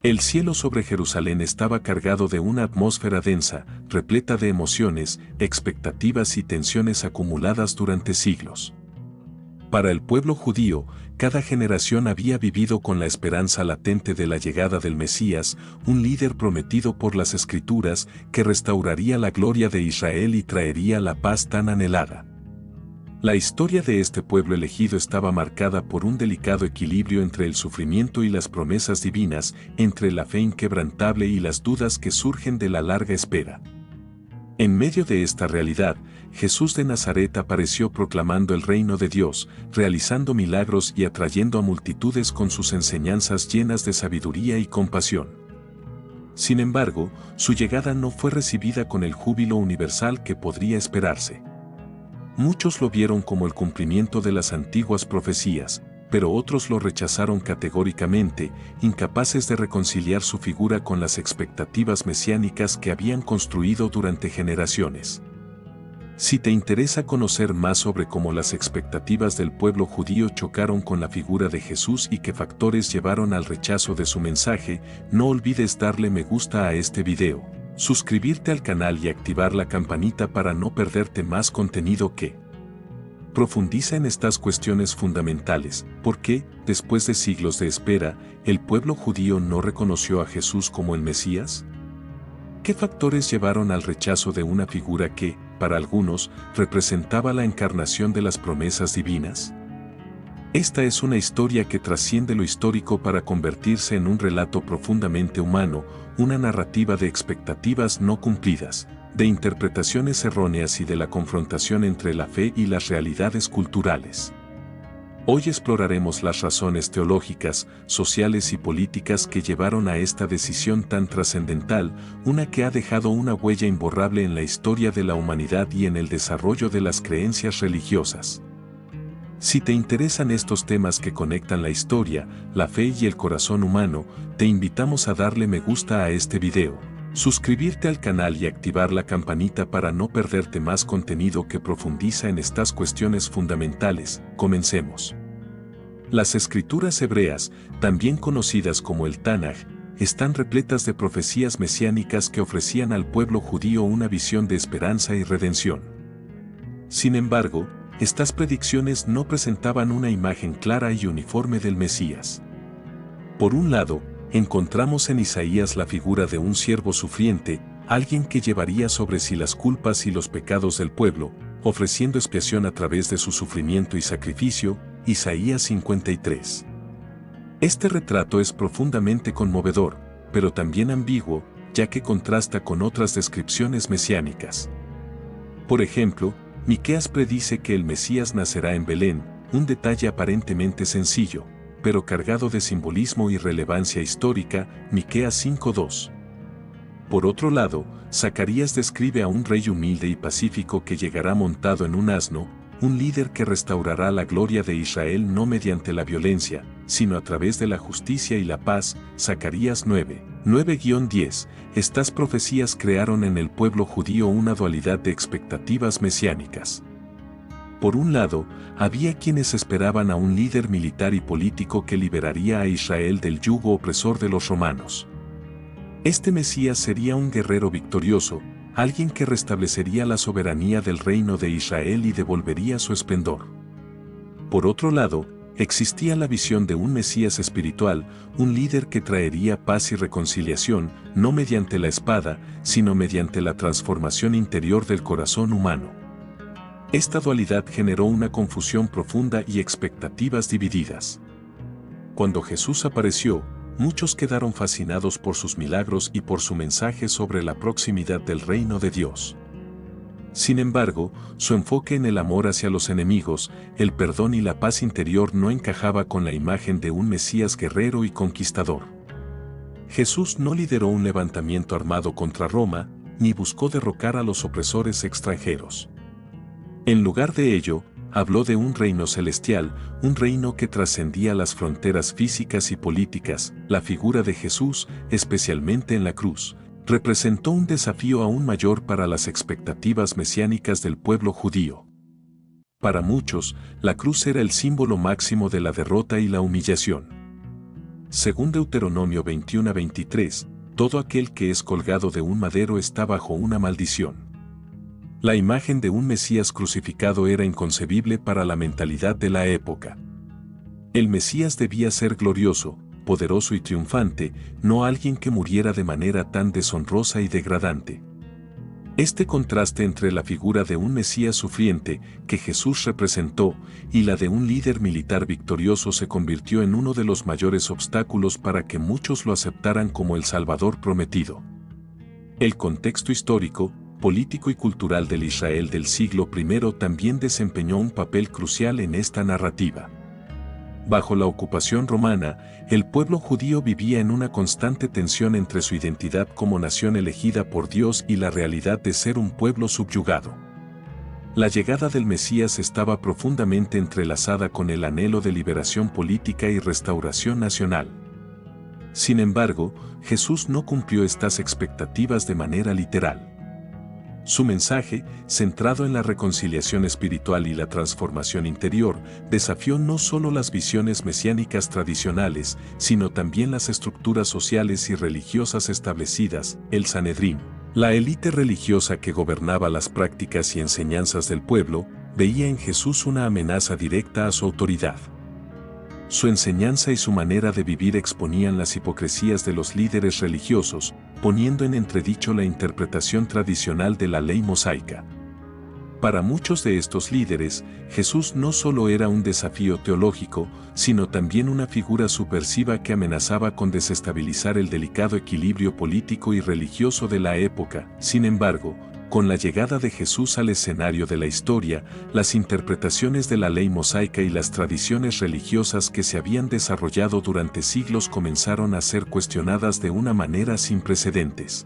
El cielo sobre Jerusalén estaba cargado de una atmósfera densa, repleta de emociones, expectativas y tensiones acumuladas durante siglos. Para el pueblo judío, cada generación había vivido con la esperanza latente de la llegada del Mesías, un líder prometido por las Escrituras que restauraría la gloria de Israel y traería la paz tan anhelada. La historia de este pueblo elegido estaba marcada por un delicado equilibrio entre el sufrimiento y las promesas divinas, entre la fe inquebrantable y las dudas que surgen de la larga espera. En medio de esta realidad, Jesús de Nazaret apareció proclamando el reino de Dios, realizando milagros y atrayendo a multitudes con sus enseñanzas llenas de sabiduría y compasión. Sin embargo, su llegada no fue recibida con el júbilo universal que podría esperarse. Muchos lo vieron como el cumplimiento de las antiguas profecías, pero otros lo rechazaron categóricamente, incapaces de reconciliar su figura con las expectativas mesiánicas que habían construido durante generaciones. Si te interesa conocer más sobre cómo las expectativas del pueblo judío chocaron con la figura de Jesús y qué factores llevaron al rechazo de su mensaje, no olvides darle me gusta a este video, suscribirte al canal y activar la campanita para no perderte más contenido que profundiza en estas cuestiones fundamentales. ¿Por qué, después de siglos de espera, el pueblo judío no reconoció a Jesús como el Mesías? ¿Qué factores llevaron al rechazo de una figura que, para algunos, representaba la encarnación de las promesas divinas? Esta es una historia que trasciende lo histórico para convertirse en un relato profundamente humano, una narrativa de expectativas no cumplidas, de interpretaciones erróneas y de la confrontación entre la fe y las realidades culturales. Hoy exploraremos las razones teológicas, sociales y políticas que llevaron a esta decisión tan trascendental, una que ha dejado una huella imborrable en la historia de la humanidad y en el desarrollo de las creencias religiosas. Si te interesan estos temas que conectan la historia, la fe y el corazón humano, te invitamos a darle me gusta a este video, suscribirte al canal y activar la campanita para no perderte más contenido que profundiza en estas cuestiones fundamentales. Comencemos. Las escrituras hebreas, también conocidas como el Tanaj, están repletas de profecías mesiánicas que ofrecían al pueblo judío una visión de esperanza y redención. Sin embargo, estas predicciones no presentaban una imagen clara y uniforme del Mesías. Por un lado, encontramos en Isaías la figura de un siervo sufriente, alguien que llevaría sobre sí las culpas y los pecados del pueblo, ofreciendo expiación a través de su sufrimiento y sacrificio, Isaías 53. Este retrato es profundamente conmovedor, pero también ambiguo, ya que contrasta con otras descripciones mesiánicas. Por ejemplo, Miqueas predice que el Mesías nacerá en Belén, un detalle aparentemente sencillo, pero cargado de simbolismo y relevancia histórica, Miqueas 5:2. Por otro lado, Zacarías describe a un rey humilde y pacífico que llegará montado en un asno, un líder que restaurará la gloria de Israel no mediante la violencia, sino a través de la justicia y la paz, Zacarías 9:10. Estas profecías crearon en el pueblo judío una dualidad de expectativas mesiánicas. Por un lado, había quienes esperaban a un líder militar y político que liberaría a Israel del yugo opresor de los romanos. Este Mesías sería un guerrero victorioso, alguien que restablecería la soberanía del reino de Israel y devolvería su esplendor. Por otro lado, existía la visión de un Mesías espiritual, un líder que traería paz y reconciliación, no mediante la espada, sino mediante la transformación interior del corazón humano. Esta dualidad generó una confusión profunda y expectativas divididas. Cuando Jesús apareció, muchos quedaron fascinados por sus milagros y por su mensaje sobre la proximidad del reino de Dios. Sin embargo, su enfoque en el amor hacia los enemigos, el perdón y la paz interior no encajaba con la imagen de un Mesías guerrero y conquistador. Jesús no lideró un levantamiento armado contra Roma, ni buscó derrocar a los opresores extranjeros. En lugar de ello, habló de un reino celestial, un reino que trascendía las fronteras físicas y políticas. La figura de Jesús, especialmente en la cruz, representó un desafío aún mayor para las expectativas mesiánicas del pueblo judío. Para muchos, la cruz era el símbolo máximo de la derrota y la humillación. Según Deuteronomio 21:23, todo aquel que es colgado de un madero está bajo una maldición. La imagen de un Mesías crucificado era inconcebible para la mentalidad de la época. El Mesías debía ser glorioso, poderoso y triunfante, no alguien que muriera de manera tan deshonrosa y degradante. Este contraste entre la figura de un Mesías sufriente, que Jesús representó, y la de un líder militar victorioso se convirtió en uno de los mayores obstáculos para que muchos lo aceptaran como el Salvador prometido. El contexto histórico, político y cultural del Israel del siglo I también desempeñó un papel crucial en esta narrativa. Bajo la ocupación romana, el pueblo judío vivía en una constante tensión entre su identidad como nación elegida por Dios y la realidad de ser un pueblo subyugado. La llegada del Mesías estaba profundamente entrelazada con el anhelo de liberación política y restauración nacional. Sin embargo, Jesús no cumplió estas expectativas de manera literal. Su mensaje, centrado en la reconciliación espiritual y la transformación interior, desafió no solo las visiones mesiánicas tradicionales, sino también las estructuras sociales y religiosas establecidas, el Sanedrín. La élite religiosa que gobernaba las prácticas y enseñanzas del pueblo, veía en Jesús una amenaza directa a su autoridad. Su enseñanza y su manera de vivir exponían las hipocresías de los líderes religiosos, poniendo en entredicho la interpretación tradicional de la ley mosaica. Para muchos de estos líderes, Jesús no solo era un desafío teológico, sino también una figura subversiva que amenazaba con desestabilizar el delicado equilibrio político y religioso de la época. Sin embargo, con la llegada de Jesús al escenario de la historia, las interpretaciones de la ley mosaica y las tradiciones religiosas que se habían desarrollado durante siglos comenzaron a ser cuestionadas de una manera sin precedentes.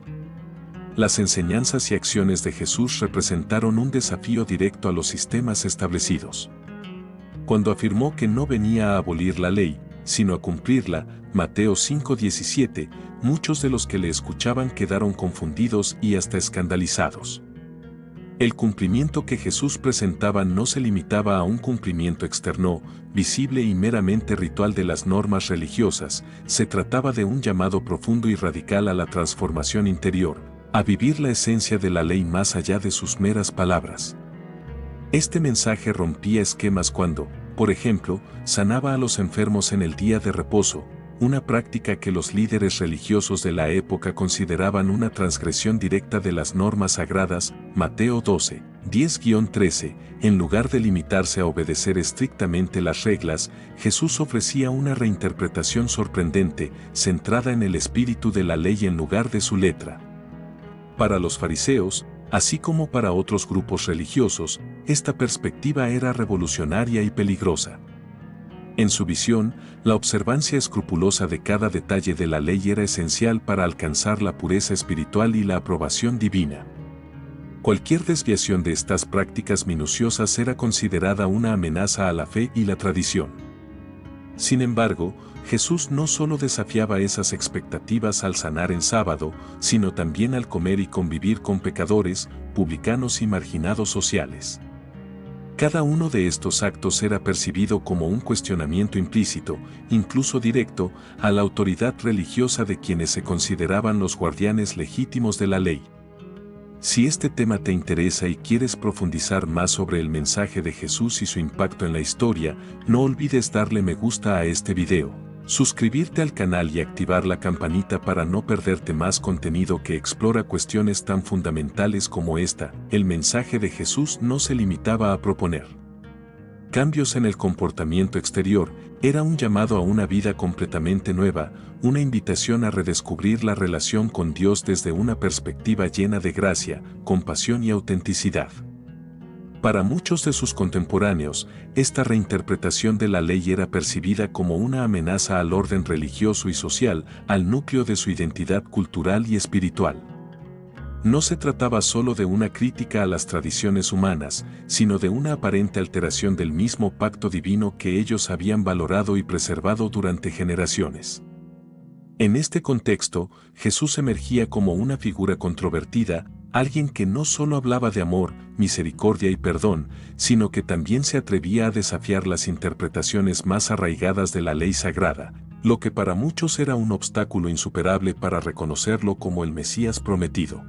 Las enseñanzas y acciones de Jesús representaron un desafío directo a los sistemas establecidos. Cuando afirmó que no venía a abolir la ley, sino a cumplirla, Mateo 5:17, muchos de los que le escuchaban quedaron confundidos y hasta escandalizados. El cumplimiento que Jesús presentaba no se limitaba a un cumplimiento externo, visible y meramente ritual de las normas religiosas, se trataba de un llamado profundo y radical a la transformación interior, a vivir la esencia de la ley más allá de sus meras palabras. Este mensaje rompía esquemas cuando, por ejemplo, sanaba a los enfermos en el día de reposo, una práctica que los líderes religiosos de la época consideraban una transgresión directa de las normas sagradas. Mateo 12, 10-13, en lugar de limitarse a obedecer estrictamente las reglas, Jesús ofrecía una reinterpretación sorprendente, centrada en el espíritu de la ley en lugar de su letra. Para los fariseos, así como para otros grupos religiosos, esta perspectiva era revolucionaria y peligrosa. En su visión, la observancia escrupulosa de cada detalle de la ley era esencial para alcanzar la pureza espiritual y la aprobación divina. Cualquier desviación de estas prácticas minuciosas era considerada una amenaza a la fe y la tradición. Sin embargo, Jesús no solo desafiaba esas expectativas al sanar en sábado, sino también al comer y convivir con pecadores, publicanos y marginados sociales. Cada uno de estos actos era percibido como un cuestionamiento implícito, incluso directo, a la autoridad religiosa de quienes se consideraban los guardianes legítimos de la ley. Si este tema te interesa y quieres profundizar más sobre el mensaje de Jesús y su impacto en la historia, no olvides darle me gusta a este video, suscribirte al canal y activar la campanita para no perderte más contenido que explora cuestiones tan fundamentales como esta. El mensaje de Jesús no se limitaba a proponer cambios en el comportamiento exterior, era un llamado a una vida completamente nueva, una invitación a redescubrir la relación con Dios desde una perspectiva llena de gracia, compasión y autenticidad. Para muchos de sus contemporáneos, esta reinterpretación de la ley era percibida como una amenaza al orden religioso y social, al núcleo de su identidad cultural y espiritual. No se trataba solo de una crítica a las tradiciones humanas, sino de una aparente alteración del mismo pacto divino que ellos habían valorado y preservado durante generaciones. En este contexto, Jesús emergía como una figura controvertida, alguien que no solo hablaba de amor, misericordia y perdón, sino que también se atrevía a desafiar las interpretaciones más arraigadas de la ley sagrada. lo que para muchos era un obstáculo insuperable para reconocerlo como el Mesías prometido.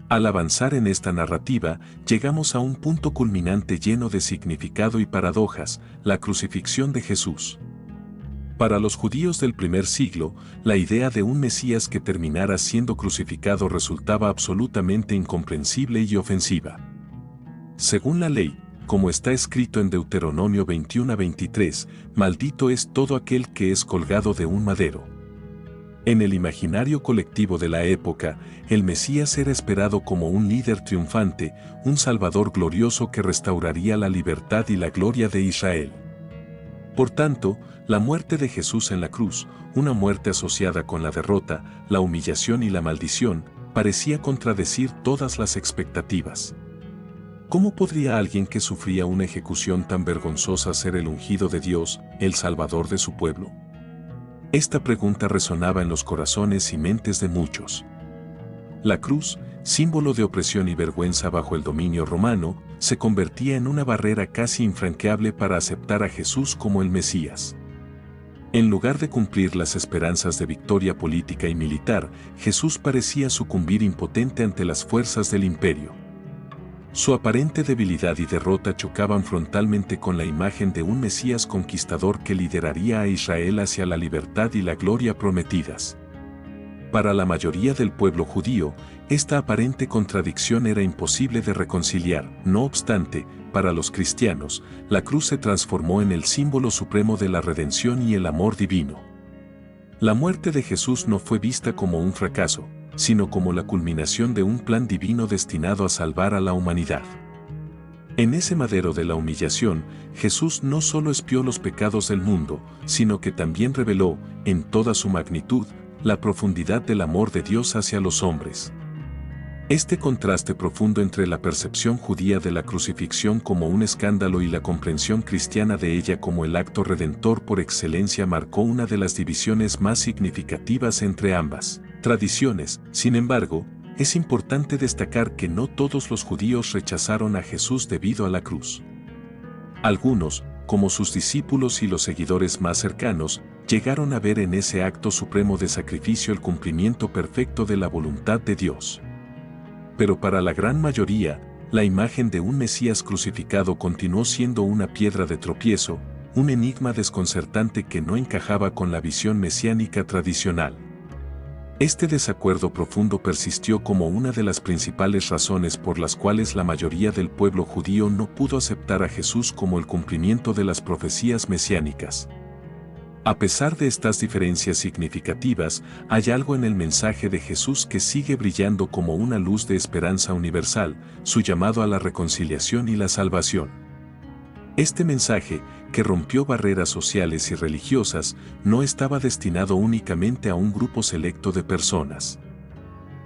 Al avanzar en esta narrativa, llegamos a un punto culminante lleno de significado y paradojas, la crucifixión de Jesús. Para los judíos del primer siglo, la idea de un Mesías que terminara siendo crucificado resultaba absolutamente incomprensible y ofensiva. Según la ley, como está escrito en Deuteronomio 21:23, maldito es todo aquel que es colgado de un madero. En el imaginario colectivo de la época, el Mesías era esperado como un líder triunfante, un Salvador glorioso que restauraría la libertad y la gloria de Israel. Por tanto, la muerte de Jesús en la cruz, una muerte asociada con la derrota, la humillación y la maldición, parecía contradecir todas las expectativas. ¿Cómo podría alguien que sufría una ejecución tan vergonzosa ser el ungido de Dios, el Salvador de su pueblo? Esta pregunta resonaba en los corazones y mentes de muchos. La cruz, símbolo de opresión y vergüenza bajo el dominio romano, se convertía en una barrera casi infranqueable para aceptar a Jesús como el Mesías. En lugar de cumplir las esperanzas de victoria política y militar, Jesús parecía sucumbir impotente ante las fuerzas del imperio. Su aparente debilidad y derrota chocaban frontalmente con la imagen de un Mesías conquistador que lideraría a Israel hacia la libertad y la gloria prometidas. Para la mayoría del pueblo judío, esta aparente contradicción era imposible de reconciliar. No obstante, para los cristianos, la cruz se transformó en el símbolo supremo de la redención y el amor divino. La muerte de Jesús no fue vista como un fracaso, sino como la culminación de un plan divino destinado a salvar a la humanidad. En ese madero de la humillación, Jesús no solo expió los pecados del mundo, sino que también reveló, en toda su magnitud, la profundidad del amor de Dios hacia los hombres. Este contraste profundo entre la percepción judía de la crucifixión como un escándalo y la comprensión cristiana de ella como el acto redentor por excelencia marcó una de las divisiones más significativas entre ambas tradiciones. Sin embargo, es importante destacar que no todos los judíos rechazaron a Jesús debido a la cruz. Algunos, como sus discípulos y los seguidores más cercanos, llegaron a ver en ese acto supremo de sacrificio el cumplimiento perfecto de la voluntad de Dios. Pero para la gran mayoría, la imagen de un Mesías crucificado continuó siendo una piedra de tropiezo, un enigma desconcertante que no encajaba con la visión mesiánica tradicional. Este desacuerdo profundo persistió como una de las principales razones por las cuales la mayoría del pueblo judío no pudo aceptar a Jesús como el cumplimiento de las profecías mesiánicas. A pesar de estas diferencias significativas, hay algo en el mensaje de Jesús que sigue brillando como una luz de esperanza universal, su llamado a la reconciliación y la salvación. Este mensaje, que rompió barreras sociales y religiosas, no estaba destinado únicamente a un grupo selecto de personas.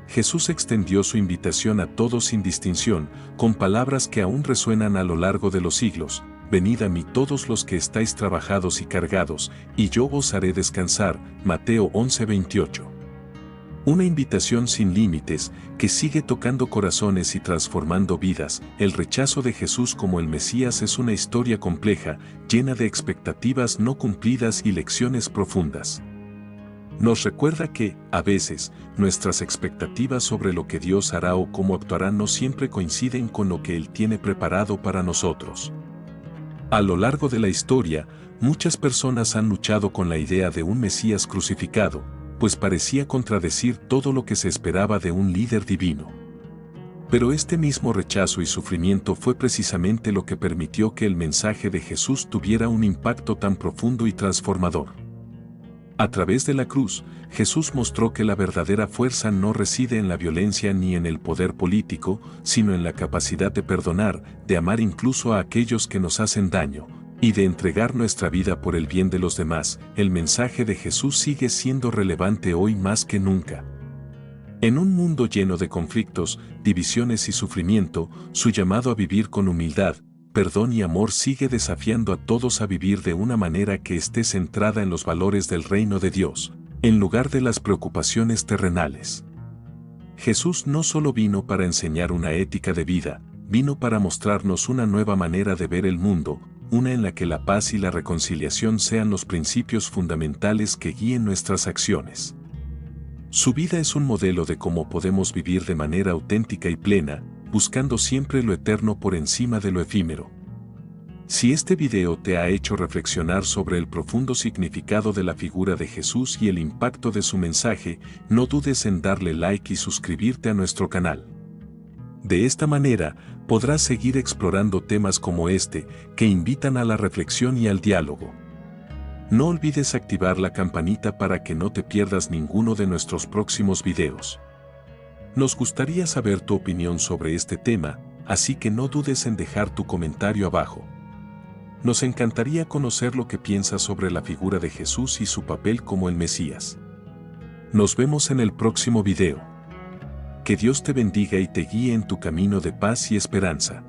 Jesús extendió su invitación a todos sin distinción, con palabras que aún resuenan a lo largo de los siglos: venid a mí todos los que estáis trabajados y cargados, y yo os haré descansar. Mateo 11:28. Una invitación sin límites, que sigue tocando corazones y transformando vidas. El rechazo de Jesús como el Mesías es una historia compleja, llena de expectativas no cumplidas y lecciones profundas. Nos recuerda que, a veces, nuestras expectativas sobre lo que Dios hará o cómo actuará no siempre coinciden con lo que Él tiene preparado para nosotros. A lo largo de la historia, muchas personas han luchado con la idea de un Mesías crucificado, pues parecía contradecir todo lo que se esperaba de un líder divino. Pero este mismo rechazo y sufrimiento fue precisamente lo que permitió que el mensaje de Jesús tuviera un impacto tan profundo y transformador. A través de la cruz, Jesús mostró que la verdadera fuerza no reside en la violencia ni en el poder político, sino en la capacidad de perdonar, de amar incluso a aquellos que nos hacen daño, y de entregar nuestra vida por el bien de los demás. El mensaje de Jesús sigue siendo relevante hoy más que nunca. En un mundo lleno de conflictos, divisiones y sufrimiento, su llamado a vivir con humildad, perdón y amor sigue desafiando a todos a vivir de una manera que esté centrada en los valores del reino de Dios, en lugar de las preocupaciones terrenales. Jesús no solo vino para enseñar una ética de vida, vino para mostrarnos una nueva manera de ver el mundo, una en la que la paz y la reconciliación sean los principios fundamentales que guíen nuestras acciones. Su vida es un modelo de cómo podemos vivir de manera auténtica y plena, buscando siempre lo eterno por encima de lo efímero. Si este video te ha hecho reflexionar sobre el profundo significado de la figura de Jesús y el impacto de su mensaje, no dudes en darle like y suscribirte a nuestro canal. De esta manera, podrás seguir explorando temas como este, que invitan a la reflexión y al diálogo. No olvides activar la campanita para que no te pierdas ninguno de nuestros próximos videos. Nos gustaría saber tu opinión sobre este tema, así que no dudes en dejar tu comentario abajo. Nos encantaría conocer lo que piensas sobre la figura de Jesús y su papel como el Mesías. Nos vemos en el próximo video. Que Dios te bendiga y te guíe en tu camino de paz y esperanza.